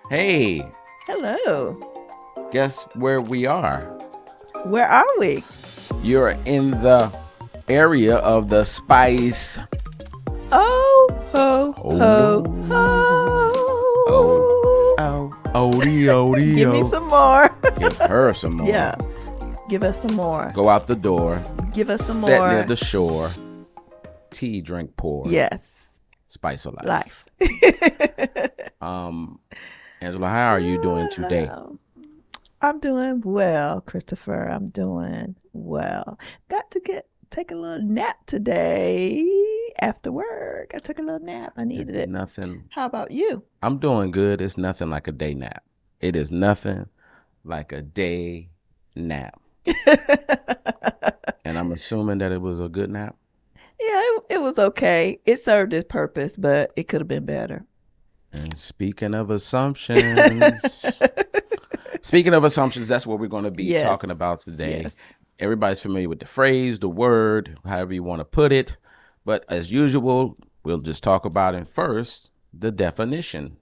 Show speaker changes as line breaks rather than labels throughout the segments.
Hey,
Hello.
guess where we are?
Where are we?
You're in the area of the spice.
Oh, ho, ho,
Oh, oh,
ho.
oh, odie,
Give me
odie,
some more.
Give her some
Yeah,
more.
give us some more.
Go out the door,
Give us some
sit near
more.
the shore, tea, drink, pour,
Yes,
spice of life.
life.
Um, Angela, how are you doing today?
I'm doing well, Christopher. I'm doing well. Got to take a little nap today after work. I took a little nap. I
It's
needed it.
nothing.
How about you?
I'm doing good. It's nothing like a day nap. It is nothing like a day nap. And I'm assuming that it was a good nap.
Yeah, it was okay. It served its purpose, but it could have been better.
And speaking of assumptions, that's what we're going to be
Yes.
talking about today.
Yes.
Everybody's familiar with the phrase, the word, however you want to put it. But as usual, we'll just talk about it first, the definition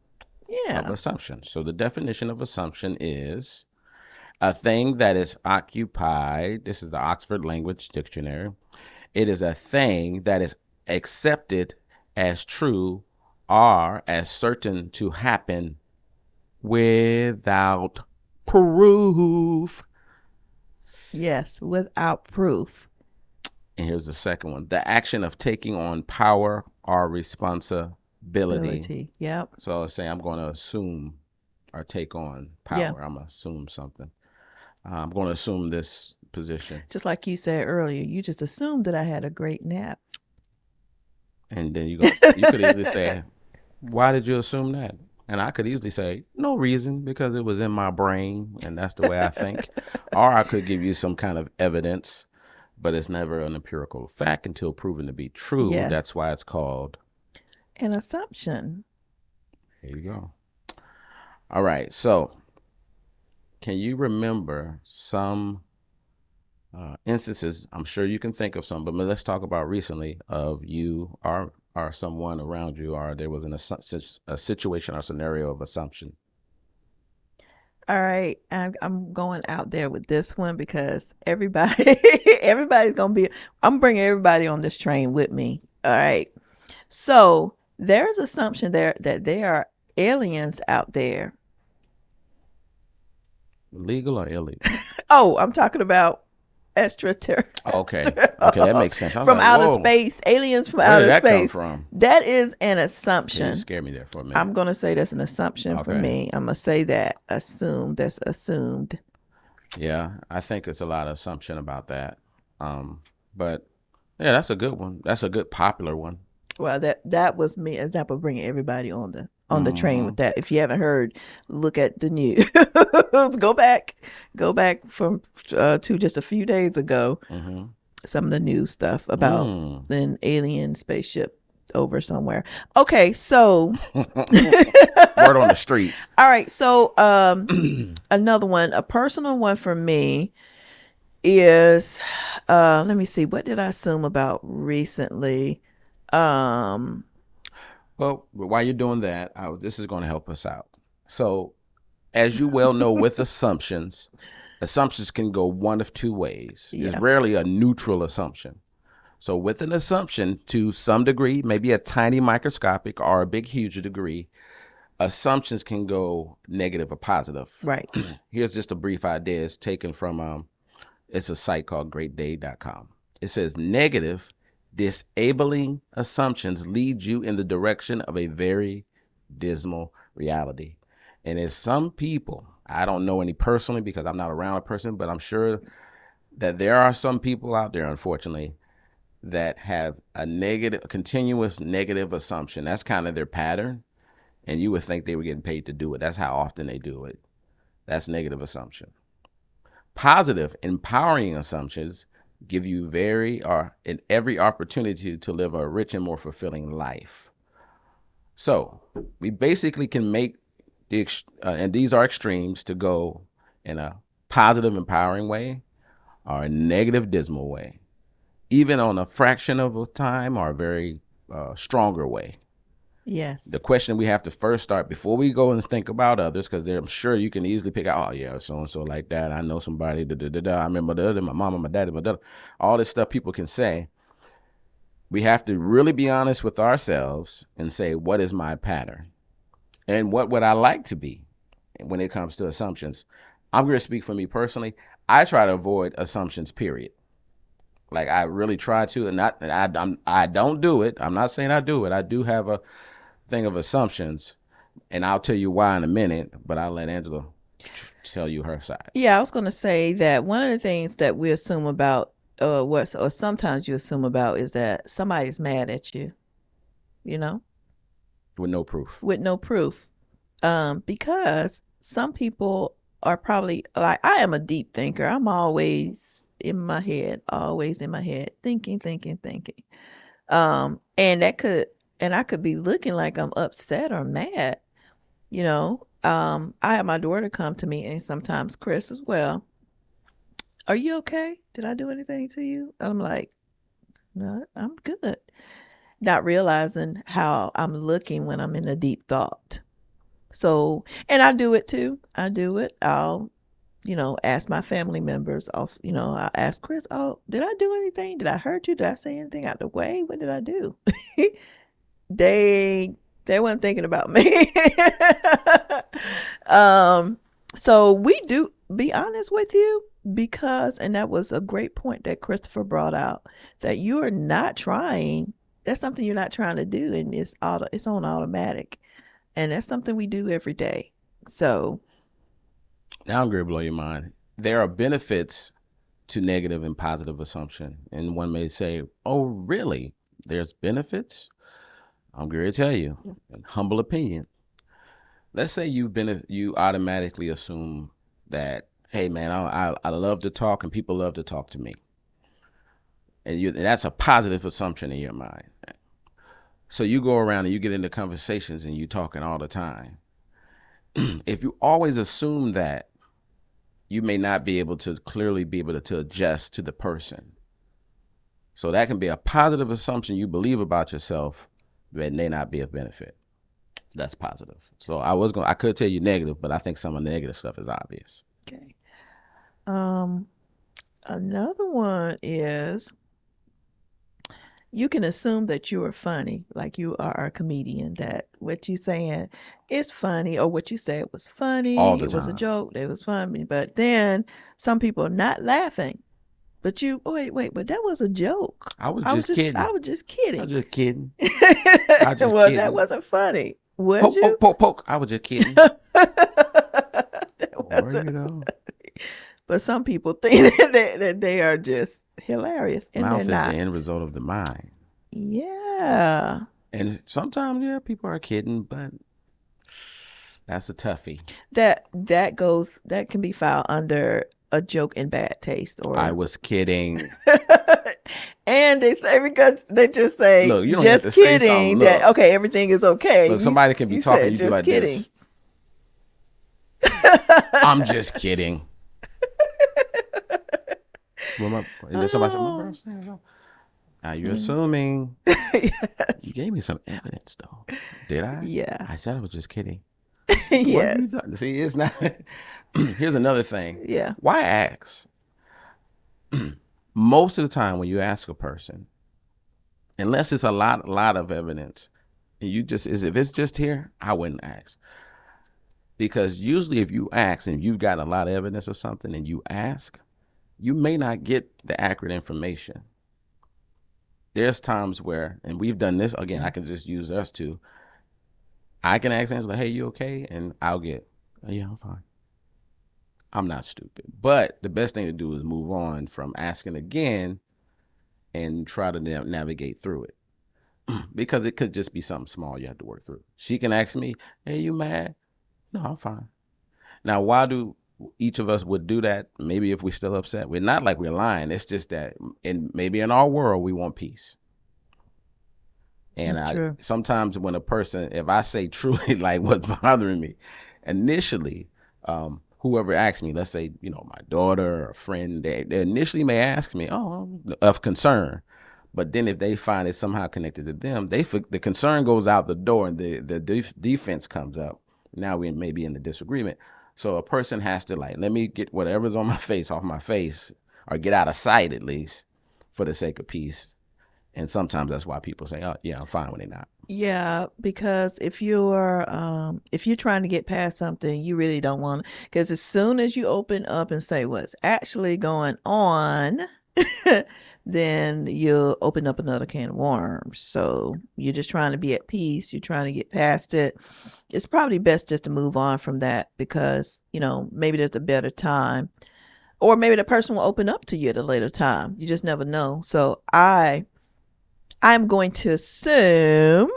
of
Yeah.
assumption. So the definition of assumption is a thing that is occupied. This is the Oxford Language Dictionary. It is a thing that is accepted as true or as certain to happen without proof.
Yes. Without proof.
And here's the second one, the action of taking on power or responsibility.
Ability. Yep.
So I say I'm going to assume or take on power.
Yeah.
I'm going to assume something. I'm going to assume this position.
Just like you said earlier, you just assumed that I had a great nap.
And then you could easily say, why did you assume that? And I could easily say, no reason, because it was in my brain and that's the way I think. Or I could give you some kind of evidence, but it's never an empirical fact until proven to be true.
Yes.
That's why it's called
an assumption.
Here you go. All right. So, can you remember some instances? I'm sure you can think of some, but let's talk about recently of you or someone around you, or there was a situation or scenario of assumption.
All right, I'm going out there with this one because everybody, everybody's gonna be. I'm bringing everybody on this train with me. All right, so there's assumption there that there are aliens out there.
Legal or illegal?
Oh, I'm talking about extraterrestrial.
Okay. Okay, that makes sense. I was
From
like,
outer
whoa,
space, aliens from
where
outer
did that come
space.
from?
That is an
Yeah, you
assumption.
scared me there for a minute.
I'm gonna say that's an assumption for
Okay.
me. I'm gonna say that that's assumed.
Yeah, I think there's a lot of assumption about that. But yeah, that's a good one. That's a good popular one.
Well, that was me example bringing everybody on the train with that. If you haven't heard, look at the news. Go back from to just a few days ago. Some of the news stuff about an alien spaceship over somewhere. Okay, so
Word on the street.
all right, so another one, a personal one for me is let me see, what did I assume about recently?
Well, while you're doing that, this is going to help us out. So, as you well know, with assumptions can go one of two ways. There's
Yeah.
rarely a neutral assumption. So, with an assumption to some degree, maybe a tiny microscopic or a big, huge degree, assumptions can go negative or positive.
Right.
Here's just a brief idea. It's taken from it's a site called greatday.com. It says negative, disabling assumptions lead you in the direction of a very dismal reality. And if some people, I don't know any personally because I'm not around a person, but I'm sure that there are some people out there, unfortunately, that have a continuous negative assumption. That's kind of their pattern. And you would think they were getting paid to do it. That's how often they do it. That's negative assumption. Positive, empowering assumptions give you in every opportunity to live a rich and more fulfilling life. So we basically can make and these are extremes, to go in a positive, empowering way or a negative, dismal way, even on a fraction of a time or a very stronger way.
Yes.
The question we have to first start before we go and think about others, because I'm sure you can easily pick out, oh yeah, so and so like that. I know somebody. Da, da, da, da. I remember my mama, my daddy, my dad. All this stuff people can say. We have to really be honest with ourselves and say, what is my pattern, and what would I like to be when it comes to assumptions. I'm going to speak for me personally. I try to avoid assumptions. Period. Like I really try to, and I don't do it. I'm not saying I do it. I do have a thing of assumptions, and I'll tell you why in a minute. But I'll let Angela tell you her side.
Yeah, I was going to say that one of the things that we assume about, or sometimes you assume about, is that somebody's mad at you, you know,
With no proof.
with no proof. Because some people are probably like, I am a deep thinker. I'm always in my head, thinking, thinking, thinking. And I could be looking like I'm upset or mad, you know. I have my daughter come to me, and sometimes Chris as well. Are you okay? Did I do anything to you? And I'm like, no, I'm good. Not realizing how I'm looking when I'm in a deep thought. So, and I do it too. I do it. I'll, ask my family members. Also, I ask Chris, oh, did I do anything? Did I hurt you? Did I say anything out the way? What did I do? they they weren't thinking about me. um, so we do be honest with you, because, and that was a great point that Christopher brought out, that you are not trying. That's something you're not trying to do, and it's on automatic, and that's something we do every day. So
Now I'm going to blow your mind. There are benefits to negative and positive assumption, and one may say, "Oh, really? There's benefits?" I'm going to tell you, in humble opinion. Let's say you automatically assume that, hey man, I love to talk and people love to talk to me, and that's a positive assumption in your mind. So you go around and you get into conversations and you talking all the time. If you always assume that, you may not be able to clearly be able to adjust to the person. So that can be a positive assumption you believe about yourself, but it may not be of benefit. That's positive. So I could tell you negative, but I think some of the negative stuff is obvious.
okay. Another one is, you can assume that you are funny, like you are a comedian, that what you're saying is funny, or what you said was
All
funny,
the
it was a
time.
joke, it was funny. But then some people are not laughing. But you, wait, but that was a joke.
I was just kidding.
I was just
I was
kidding.
just kidding. I was just
Well, that
kidding.
wasn't funny. Was
Poke,
you?
poke, poke, poke. I was just kidding.
That wasn't.
Weirdo.
But some people think that they are just hilarious, and they're
Mouth is the
not.
end result of the mind.
Yeah.
And sometimes, yeah, people are kidding, but that's a toughie.
That can be filed under a joke in bad taste,
I
or
was kidding.
and they say, because they just say
Look, you don't have
just
to say something.
kidding, that
Look,
okay, everything is okay.
look, somebody can be
You
talking,
said
you be
just
like
kidding.
this. I'm just kidding. And then somebody said, "My birthday." Now you're assuming.
Yes.
You gave me some evidence, though. Did I?
Yeah.
I said I was just kidding.
Yes.
See, it's not. Here's another thing.
Yeah.
Why ask? Most of the time, when you ask a person, unless it's a lot of evidence, and if it's just here, I wouldn't ask. Because usually, if you ask and you've got a lot of evidence of something, and you ask, you may not get the accurate information. There's times where, and we've done this again. I can just use us two. I can ask Angela, "Hey, you okay?" And I'll get, "Oh, yeah, I'm fine." I'm not stupid. But the best thing to do is move on from asking again and try to navigate through it. Because it could just be something small you have to work through. She can ask me, "Hey, you mad?" "No, I'm fine." Now, why do each of us would do that? Maybe if we're still upset. We're not like we're lying. It's just that maybe in our world, we want peace. And
That's true.
sometimes when if I say truly like what's bothering me, initially, whoever asks me, let's say, my daughter or a friend, they initially may ask me, oh, of concern. But then if they find it's somehow connected to them, the concern goes out the door, and the defense comes up. Now we may be in the disagreement. So a person has to, like, let me get whatever's on my face off my face, or get out of sight at least, for the sake of peace. And sometimes that's why people say, "Oh, yeah, I'm fine," when they're not.
Yeah, because if you're trying to get past something, you really don't want, because as soon as you open up and say what's actually going on, then you'll open up another can of worms. So you're just trying to be at peace. You're trying to get past it. It's probably best just to move on from that, because, maybe there's a better time, or maybe the person will open up to you at a later time. You just never know. So I'm going to assume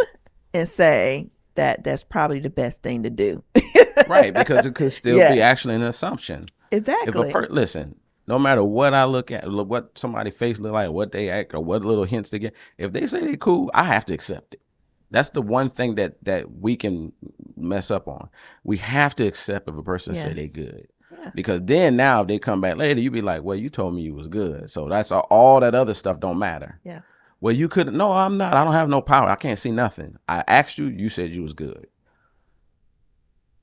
and say that that's probably the best thing to do.
Right, because it could still be actually an assumption.
Exactly.
Listen, no matter what I look at, what somebody's face look like, what they act, or what little hints they get, if they say they're cool, I have to accept it. That's the one thing that we can mess up on. We have to accept if a person say they good. Yeah. Because then now if they come back later, you be like, well, you told me you was good. So that's all that other stuff don't matter.
Yeah.
Well, you couldn't. No, I'm not. I don't have no power. I can't see nothing. I asked you. You said you was good.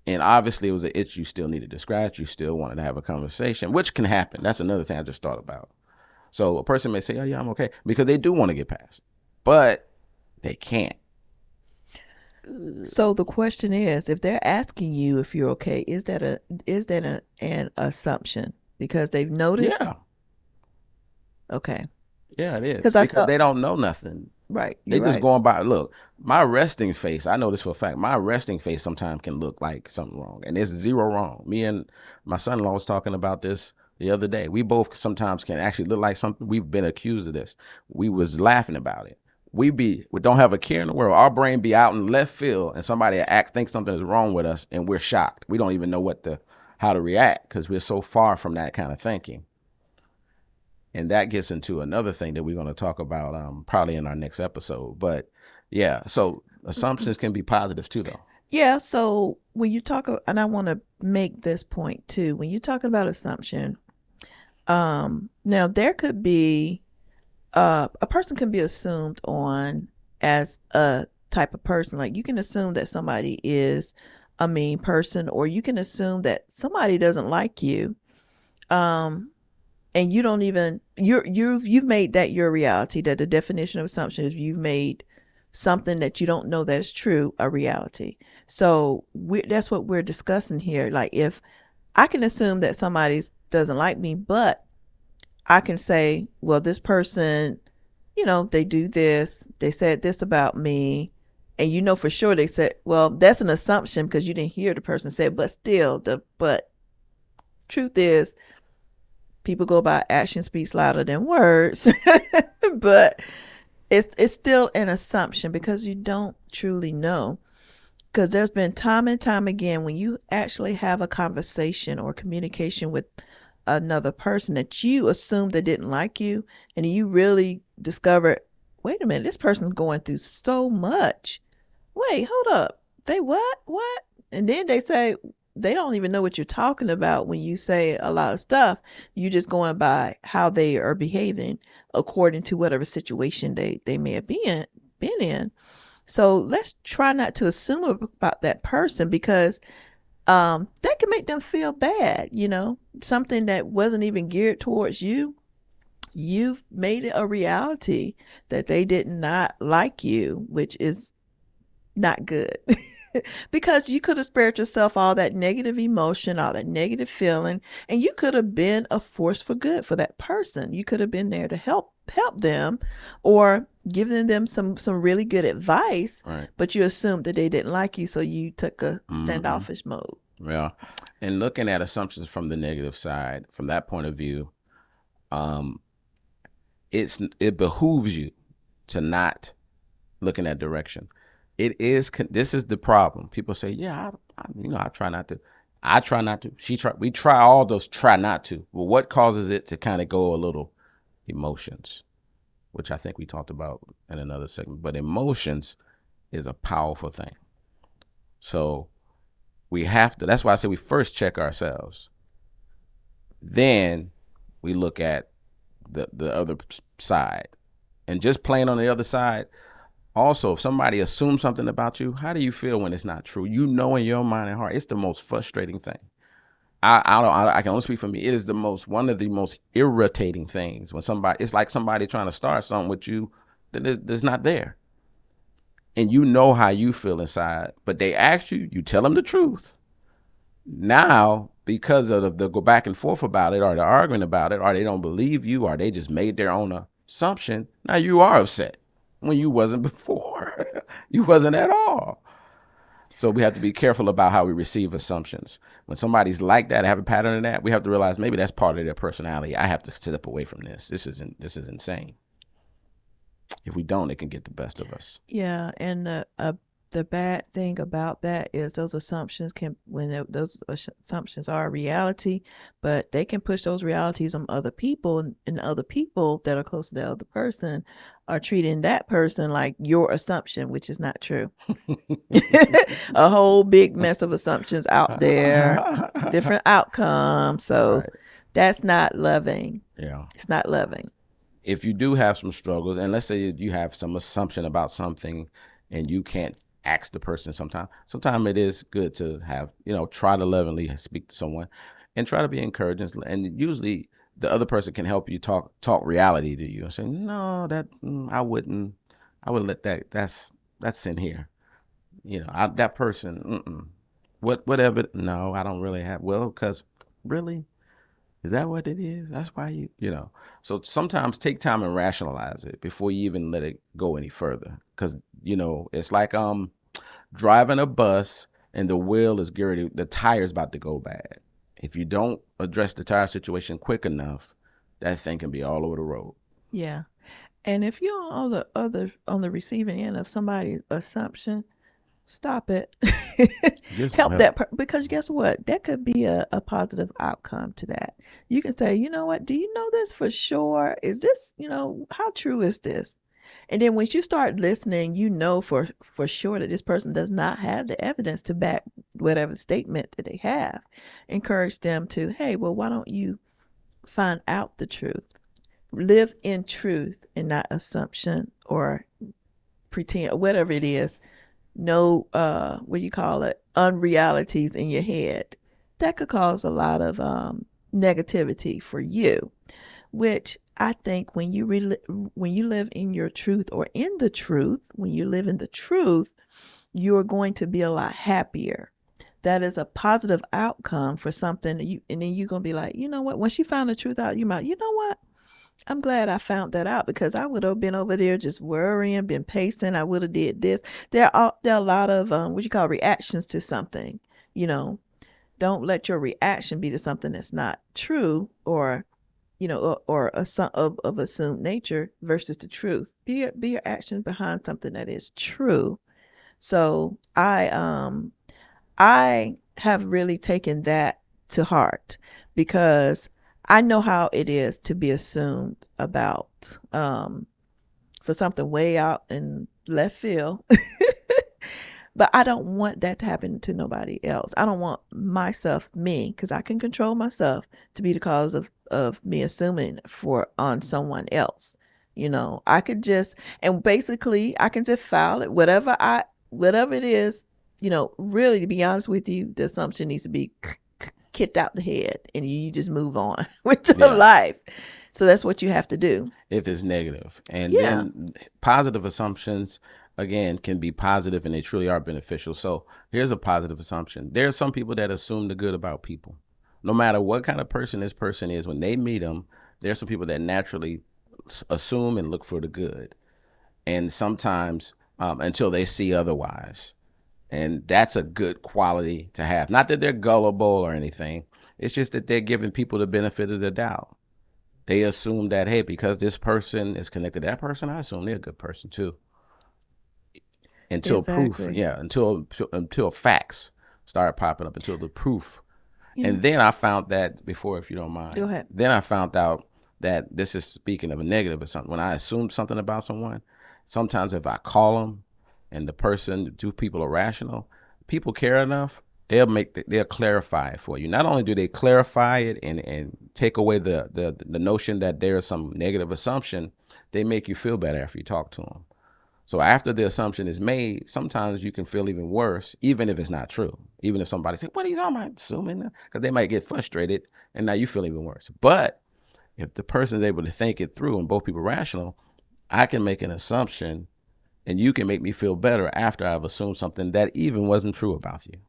And obviously it was an itch you still needed to scratch. You still wanted to have a conversation, which can happen. That's another thing I just thought about. So a person may say, oh, yeah, I'm okay, because they do want to get past, but they can't.
So the question is, if they're asking you if you're okay, is that an assumption because they've noticed?
Yeah.
Okay.
Yeah, it is. Because they don't know nothing.
Right.
They just going by. Look, my resting face, I know this for a fact. My resting face sometimes can look like something wrong, and there's zero wrong. Me and my son-in-law was talking about this the other day. We both sometimes can actually look like something. We've been accused of this. We was laughing about it. We don't have a care in the world. Our brain be out in left field, and somebody think something is wrong with us, and we're shocked. We don't even know how to react, because we're so far from that kind of thinking. And that gets into another thing that we're going to talk about probably in our next episode. But yeah, so assumptions can be positive too, though.
Yeah. So when you talk, and I want to make this point too, when you're talking about assumption, now there could be a person can be assumed on as a type of person. Like, you can assume that somebody is a mean person, or you can assume that somebody doesn't like you. And you don't even, you've made that your reality. That the definition of assumption is you've made something that you don't know that is true a reality. So that's what we're discussing here. Like, if I can assume that somebody doesn't like me, but I can say, well, this person, they do this, they said this about me, and for sure they said, well, that's an assumption because you didn't hear the person say it, but still, but truth is, people go by action speaks louder than words. But it's still an assumption because you don't truly know. Because there's been time and time again when you actually have a conversation or communication with another person that you assumed they didn't like you, and you really discover, wait a minute, this person's going through so much. Wait, hold up. They what? And then they say, they don't even know what you're talking about when you say a lot of stuff. You just going by how they are behaving according to whatever situation they may have been in. So let's try not to assume about that person, because that can make them feel bad. Something that wasn't even geared towards you. You've made it a reality that they did not like you, which is not good. Because you could have spared yourself all that negative emotion, all that negative feeling, and you could have been a force for good for that person. You could have been there to help them, or giving them some really good advice.
Right.
But you assumed that they didn't like you, so you took a standoffish mode.
Yeah. And looking at assumptions from the negative side, from that point of view, it behooves you to not look in that direction. This is the problem. People say, yeah, I try not to. I try not to. We try all those try not to. Well, what causes it to kind of go a little? Emotions, which I think we talked about in another segment. But emotions is a powerful thing. So we have to, that's why I say we first check ourselves. Then we look at the other side. And just playing on the other side, also, if somebody assumes something about you, how do you feel when it's not true? You know in your mind and heart, it's the most frustrating thing. I can only speak for me. It is one of the most irritating things when somebody, it's like somebody trying to start something with you that's not there. And you know how you feel inside, but they ask you, you tell them the truth. Now, because of the go back and forth about it, or the arguing about it, or they don't believe you, or they just made their own assumption, now you are upset when you wasn't before. You wasn't at all. So we have to be careful about how we receive assumptions. When somebody's like that, have a pattern of that, we have to realize maybe that's part of their personality. I have to step away from this. This is insane. If we don't, it can get the best of us.
Yeah, and the bad thing about that is those assumptions can, when those assumptions are reality, but they can push those realities on other people, and other people that are close to the other person are treating that person like your assumption, which is not true. A whole big mess of assumptions out there, different outcomes. So
Right.
that's not loving.
Yeah.
It's not loving.
If you do have some struggles, and let's say you have some assumption about something and you can't ask the person sometimes it is good to have, try to lovingly speak to someone and try to be encouraging. And usually the other person can help you talk reality to you and say, no, that I would let that's in here. That person, whatever. No, I don't really have, well, because really, is that what it is? That's why So sometimes take time and rationalize it before you even let it go any further. Because, it's like driving a bus and the wheel is geared, the tire's about to go bad. If you don't address the tire situation quick enough, that thing can be all over the road.
Yeah. And if you're on the receiving end of somebody's assumption, stop it. Help because guess what? That could be a positive outcome to that. You can say, you know what? Do you know this for sure? Is this, how true is this? And then once you start listening, you know for sure that this person does not have the evidence to back whatever statement that they have. Encourage them to, hey, well, why don't you find out the truth? Live in truth and not assumption or pretend, or whatever it is. No, what do you call it? Unrealities in your head. That could cause a lot of negativity for you, which I think when you live in your truth, or in the truth, when you live in the truth, you're going to be a lot happier. That is a positive outcome for something and then you're going to be like, you know what? Once you found the truth out, you might, you know what? I'm glad I found that out, because I would have been over there just worrying, been pacing. I would have did this. There are a lot of what you call reactions to something. Don't let your reaction be to something that's not true, or or of assumed nature versus the truth. Be your action behind something that is true. So I have really taken that to heart, because I know how it is to be assumed about for something way out in left field. But I don't want that to happen to nobody else. I don't want me, because I can control myself, to be the cause of me assuming on someone else. I could just, and basically I can just file it, whatever it is, really, to be honest with you, the assumption needs to be kicked out the head, and you just move on with your life. So that's what you have to do.
If it's negative. And then positive assumptions, again, can be positive and they truly are beneficial. So here's a positive assumption. There's some people that assume the good about people. No matter what kind of person this person is, when they meet them, there's some people that naturally assume and look for the good. And sometimes until they see otherwise. And that's a good quality to have. Not that they're gullible or anything. It's just that they're giving people the benefit of the doubt. They assume that, hey, because this person is connected to that person, I assume they're a good person too. Until proof, until facts start popping up, until the proof. And then I found that before, if you don't mind.
Go ahead.
Then I found out that, this is speaking of a negative or something. When I assume something about someone, sometimes if I call them and the person, two people are rational, people care enough, they'll clarify it for you. Not only do they clarify it and take away the notion that there's some negative assumption, they make you feel better after you talk to them. So after the assumption is made, sometimes you can feel even worse, even if it's not true. Even if somebody says, "What are you talking about?" Assuming, because they might get frustrated, and now you feel even worse. But if the person is able to think it through and both people rational, I can make an assumption, and you can make me feel better after I've assumed something that even wasn't true about you.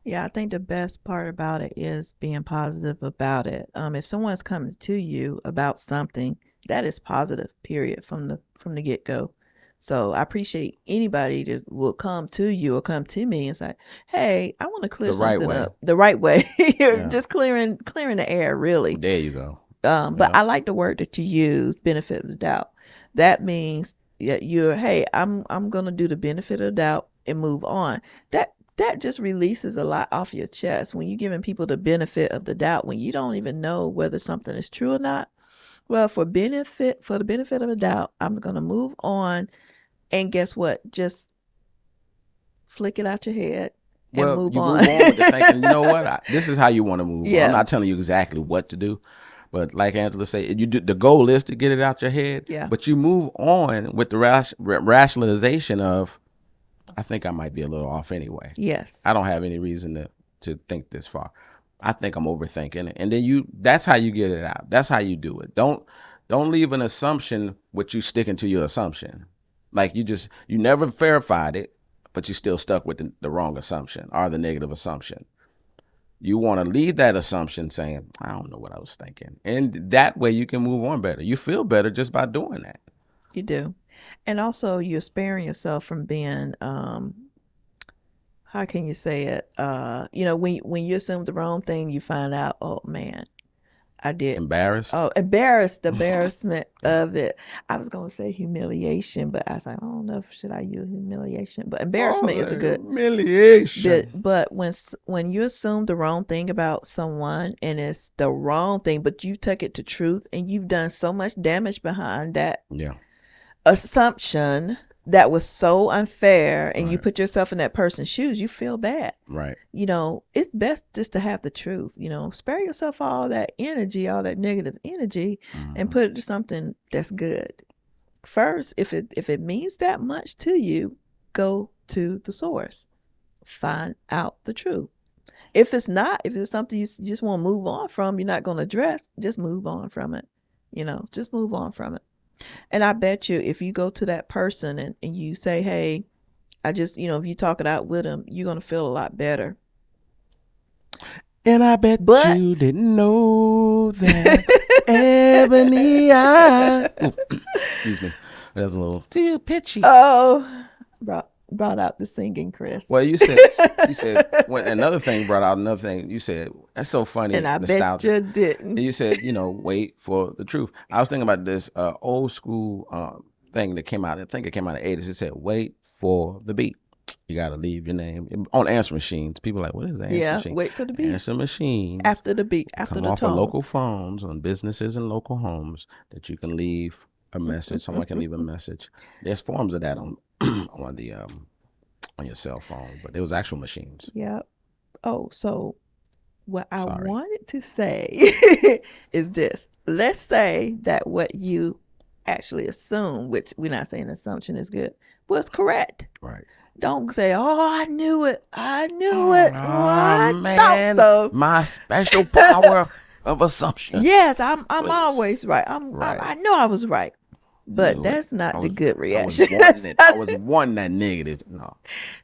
Yeah, I think the best part about it is being positive about it. If someone's coming to you about something, that is positive, period, from the get go. So I appreciate anybody that will come to you or come to me and say, "Hey, I want to clear
The right
something
way.
up the right way." You're
Yeah.
just clearing the air, really.
There you go.
But
Yeah.
I like the word that you use, benefit of the doubt. That means that hey, I'm gonna do the benefit of the doubt and move on. That just releases a lot off your chest when you're giving people the benefit of the doubt when you don't even know whether something is true or not. Well, for the benefit of the doubt, I'm gonna move on, and guess what? Just flick it out your head and
Well,
move
you
on.
move on with the thinking, you know what? This is how you want to move on. I'm
Yeah,
not telling you exactly what to do, but like Angela said, the goal is to get it out your head,
yeah,
but you move on with the rationalization of, I think I might be a little off anyway.
yes,
I don't have any reason to think this far. I think I'm overthinking it. And then that's how you get it out. That's how you do it. Don't leave an assumption with you sticking to your assumption. Like you never verified it, but you still stuck with the wrong assumption or the negative assumption. You want to leave that assumption saying, I don't know what I was thinking. And that way you can move on better. You feel better just by doing that.
you do. And also you're sparing yourself from being how can you say it? When you assume the wrong thing, you find out, oh man, I did.
Embarrassed.
Oh, embarrassed, the embarrassment of it. I was gonna say humiliation, but I was like, I don't know if should I use humiliation, but embarrassment
Oh,
is a good.
humiliation.
But when you assume the wrong thing about someone and it's the wrong thing, but you took it to truth and you've done so much damage behind that
Yeah.
assumption that was so unfair, and you
Right.
put yourself in that person's shoes, you feel bad.
Right.
It's best just to have the truth. Spare yourself all that energy, all that negative energy, and
Mm-hmm.
put it to something that's good. First, if it means that much to you, go to the source. Find out the truth. If it's not, if it's something you just want to move on from, you're not going to address, just move on from it. Just move on from it. And I bet you if you go to that person and you say, hey, I just, if you talk it out with them, you're going to feel a lot better.
And I bet
But
you didn't know that ebony eye. Excuse me. That's a little too pitchy.
oh, brought out the singing, Chris.
Well, you said when another thing brought out another thing. You said that's so funny,
And I
nostalgic.
bet you didn't.
And you said, wait for the truth. I was thinking about this old school thing that came out. I think it came out in the 80s. It said, wait for the beat. You got to leave your name on answer machines. People are like, what is that answer
Yeah,
machine?
wait for the beat.
Answer machines
After the beat, after
come
the
off of
tone.
local phones on businesses and local homes that you can leave a message. Someone can leave a message. There's forms of that on on your cell phone, but it was actual machines.
Yeah. Oh, so what I
Sorry.
wanted to say is this. Let's say that what you actually assume, which we're not saying assumption is good, was correct.
Right.
Don't say, oh, I knew it. I knew it. Oh, I
man,
thought so.
my special power of assumption.
Yes, I'm
Please.
always right.
Right.
I know I was right. But
Knew
that's
it.
not the good
I was
reaction.
wanting it. I was wanting that negative. No.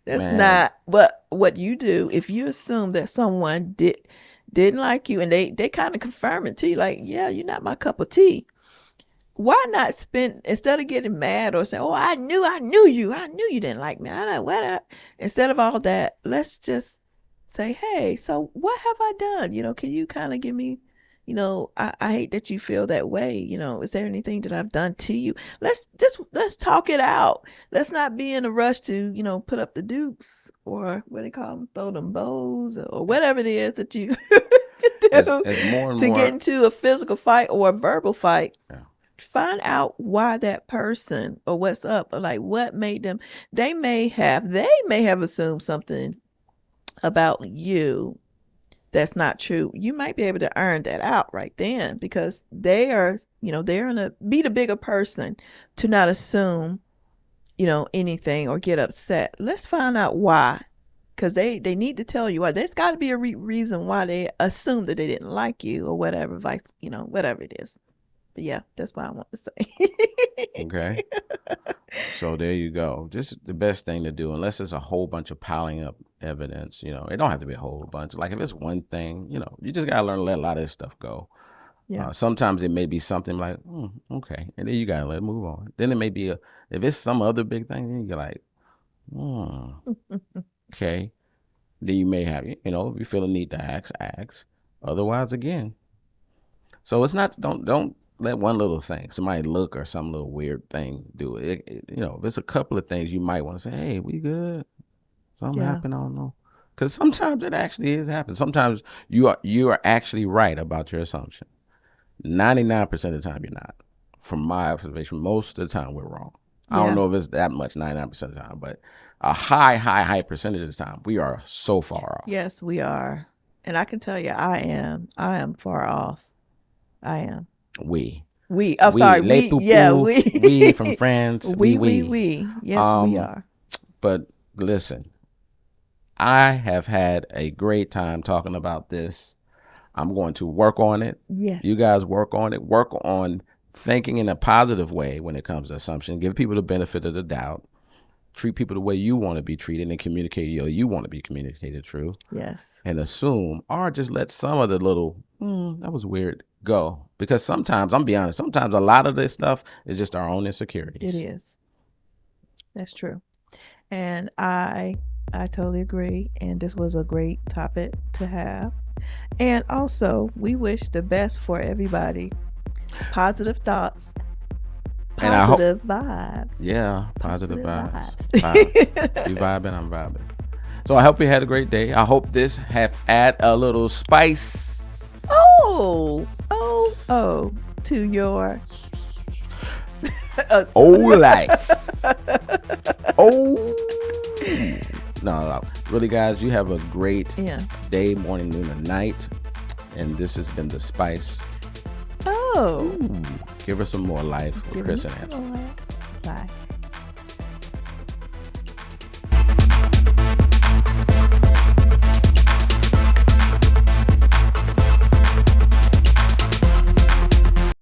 That's
Man.
not. But what you do, if you assume that someone didn't like you and they kind of confirm it to you, like, yeah, you're not my cup of tea. Why not instead of getting mad or saying, oh, I knew you didn't like me. Instead of all that, let's just say, hey, so what have I done? Can you kind of give me, I hate that you feel that way. Is there anything that I've done to you? Let's talk it out. Let's not be in a rush to, put up the dukes or what do they call them, throw them bows or whatever it is that you do
as more and
to
more,
get into a physical fight or a verbal fight.
Yeah.
Find out why that person or what's up, or like what made them. They may have assumed something about you that's not true, you might be able to earn that out right then, because they are, they're going to be the bigger person to not assume, anything or get upset. Let's find out why. Because they need to tell you why. There's got to be a reason why they assume that they didn't like you or whatever, whatever it is. But yeah, that's what I want to say.
Okay. So there you go. Just the best thing to do, unless it's a whole bunch of piling up evidence. It don't have to be a whole bunch. Like if it's one thing, you just gotta learn to let a lot of this stuff go.
Yeah.
Sometimes it may be something like, okay, and then you gotta let it move on. Then it may be if it's some other big thing, then you're like, okay. Then you may have, if you feel a need to ask. Otherwise, again. So it's not, don't let one little thing, somebody look or some little weird thing do it. If it's a couple of things you might want to say, hey, we good? Something happened, I don't know. Because sometimes it actually is happening. Sometimes you are actually right about your assumption. 99% of the time you're not. From my observation, most of the time we're wrong. I don't know if it's that much, 99% of the time, but a high percentage of the time we are so far off.
Yes, we are. And I can tell you, I am far off. I am. I'm sorry.
We from France.
We. Yes, we are.
But listen, I have had a great time talking about this. I'm going to work on it.
Yes.
You guys work on it. Work on thinking in a positive way when it comes to assumption. Give people the benefit of the doubt. Treat people the way you want to be treated and communicate you want to be communicated through.
Yes.
And assume, or just let some of the little, that was weird, go. Because sometimes, I'm being honest, sometimes a lot of this stuff is just our own insecurities.
It is. That's true. And I totally agree. And this was a great topic to have. And also, we wish the best for everybody. Positive thoughts. Positive vibes.
Yeah, positive vibes. You vibing, I'm vibing. So I hope you had a great day. I hope this have add a little spice.
To your
life. No, really, guys, you have a great day, morning, noon, and night. And this has been the Spice.
Ooh.
Give her some more life with Chris and Angela.
Bye.